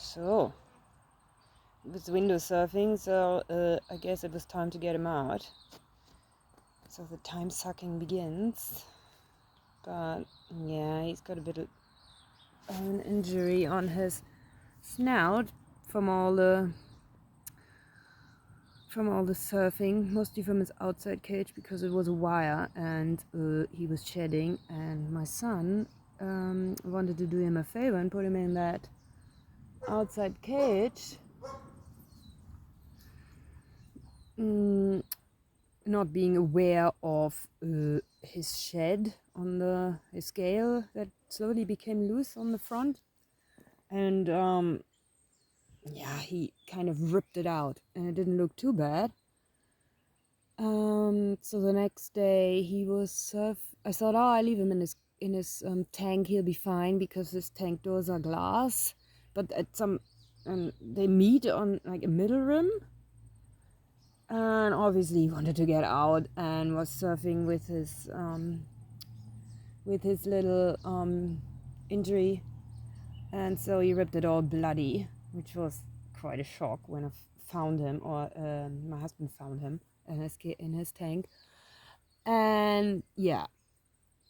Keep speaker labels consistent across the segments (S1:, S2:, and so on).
S1: So, it was window surfing, so I guess it was time to get him out. So the time sucking begins. But yeah, he's got a bit of an injury on his snout from all the surfing, mostly from his outside cage because it was a wire and he was shedding. And my son wanted to do him a favor and put him in that outside cage. Not being aware of his shed on his scale that slowly became loose on the front, and yeah, he kind of ripped it out, and it didn't look too bad. So the next day he was I thought, I leave him in his tank, he'll be fine because his tank doors are glass, but at some they meet on like a middle rim. And obviously he wanted to get out and was surfing with his little injury, and so he ripped it all bloody, which was quite a shock when I found him, or my husband found him in his tank. And yeah,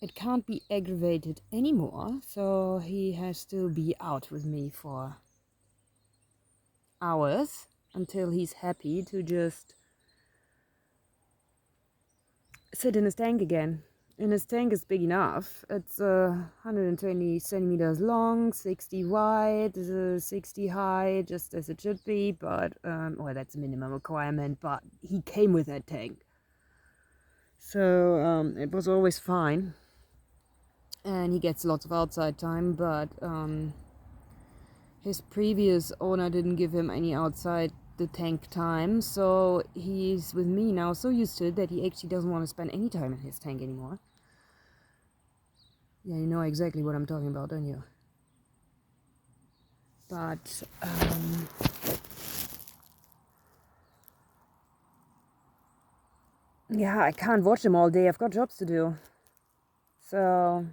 S1: it can't be aggravated anymore, so he has to be out with me for hours until he's happy to just sit in his tank again. And his tank is big enough. It's 120 centimeters long, 60 wide, 60 high, just as it should be. But well, that's a minimum requirement. But he came with that tank, so it was always fine. And he gets lots of outside time. But his previous owner didn't give him any outside the tank time, so he's with me now, so used to it that he actually doesn't want to spend any time in his tank anymore. Yeah, you know exactly what I'm talking about, don't you? But yeah, I can't watch him all day. I've got jobs to do, so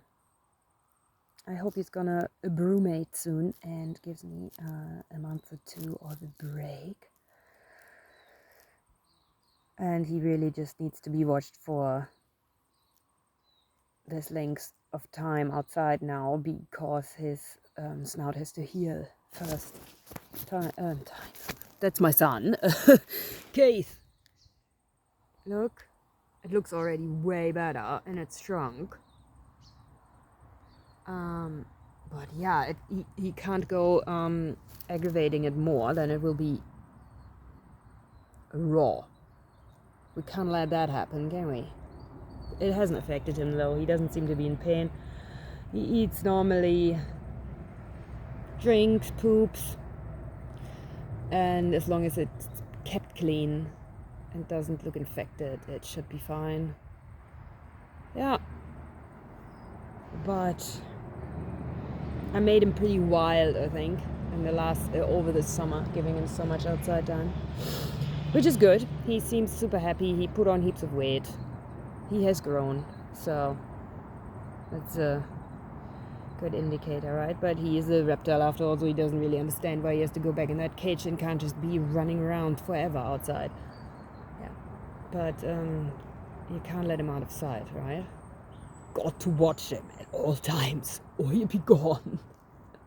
S1: I hope he's gonna brumate soon and gives me a month or two of a break. And he really just needs to be watched for this length of time outside now, because his snout has to heal first. Time. That's my son. Keith. Look. It looks already way better and it's shrunk. But yeah, he can't go aggravating it more, then it will be raw. We can't let that happen, can we? It hasn't affected him though. He doesn't seem to be in pain. He eats normally, drinks, poops, and as long as it's kept clean and doesn't look infected, it should be fine. Yeah. But I made him pretty wild, I think, in the last over the summer, giving him so much outside time, which is good. He seems super happy. He put on heaps of weight. He has grown, so that's a good indicator, right? But he is a reptile after all, so he doesn't really understand why he has to go back in that cage and can't just be running around forever outside. Yeah, but you can't let him out of sight, right? Got to watch him at all times, or he'll be gone.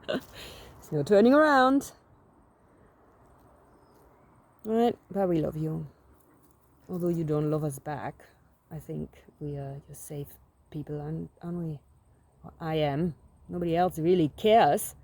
S1: There's no turning around. Right, but we love you. Although you don't love us back, I think we are just safe people, aren't we? Well, I am. Nobody else really cares.